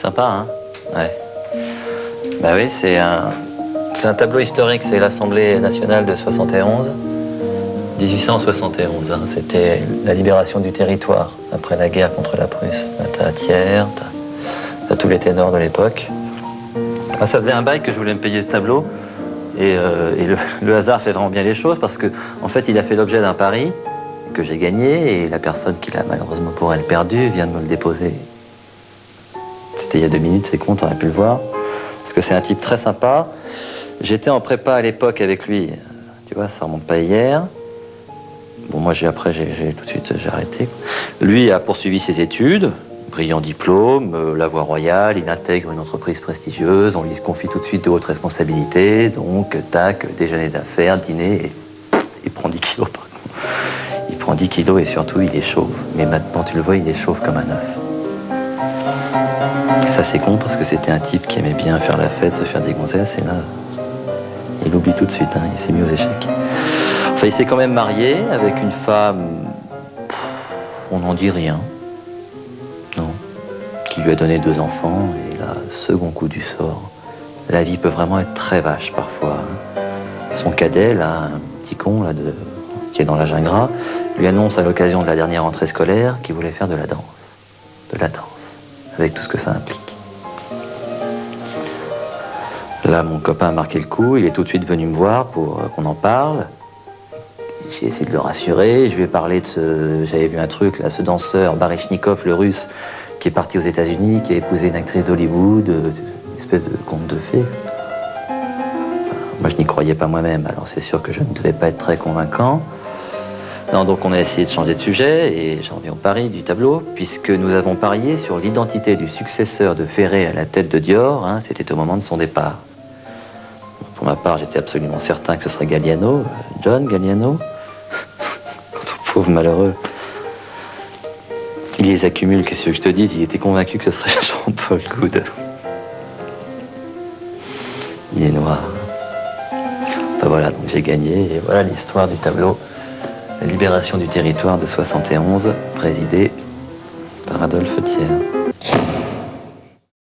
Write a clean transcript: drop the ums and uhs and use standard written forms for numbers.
sympa, hein? Ouais. Bah oui, c'est un tableau historique, c'est l'Assemblée nationale de 71. 1871, hein, c'était la libération du territoire après la guerre contre la Prusse. T'as Thiers, t'as tous les ténors de l'époque. Ah, ça faisait un bail que je voulais me payer ce tableau. Et le hasard fait vraiment bien les choses parce que, en fait, il a fait l'objet d'un pari que j'ai gagné et la personne qui l'a malheureusement pour elle perdu vient de me le déposer. C'était il y a 2 minutes, c'est con, t'aurais pu le voir. Parce que c'est un type très sympa. J'étais en prépa à l'époque avec lui. Tu vois, ça remonte pas hier. Bon, moi, après, tout de suite, j'ai arrêté. Lui a poursuivi ses études, brillant diplôme, la voie royale, il intègre une entreprise prestigieuse, on lui confie tout de suite de hautes responsabilités, donc, tac, déjeuner d'affaires, dîner, et il prend 10 kilos, par contre. Il prend 10 kilos et surtout, il est chauve. Mais maintenant, tu le vois, il est chauve comme un œuf. Et ça, c'est con, parce que c'était un type qui aimait bien faire la fête, se faire des gonzesses, et là, il oublie tout de suite, hein, il s'est mis aux échecs. Enfin, il s'est quand même marié avec une femme, on n'en dit rien, non, qui lui a donné 2 enfants, et là, second coup du sort, la vie peut vraiment être très vache parfois. Hein. Son cadet, là, un petit con, là, qui est dans l'âge ingrat, lui annonce à l'occasion de la dernière rentrée scolaire qu'il voulait faire de la danse. De la danse, avec tout ce que ça implique. Là, mon copain a marqué le coup, il est tout de suite venu me voir pour qu'on en parle. J'ai essayé de le rassurer, je lui ai parlé de j'avais vu un truc, là, ce danseur, Baryshnikov, le russe, qui est parti aux États-Unis, qui a épousé une actrice d'Hollywood, une espèce de conte de fées. Enfin, moi, je n'y croyais pas moi-même, alors c'est sûr que je ne devais pas être très convaincant. Non, donc on a essayé de changer de sujet, et j'en reviens au pari du tableau, puisque nous avons parié sur l'identité du successeur de Ferré à la tête de Dior, hein, c'était au moment de son départ. Pour ma part, j'étais absolument certain que ce serait Galliano, John Galliano. Notre pauvre malheureux. Il les accumule, qu'est-ce que je te dis, il était convaincu que ce serait Jean-Paul Goude. Il est noir. Ben voilà, donc j'ai gagné, et voilà l'histoire du tableau. La libération du territoire de 71, présidée par Adolphe Thiers.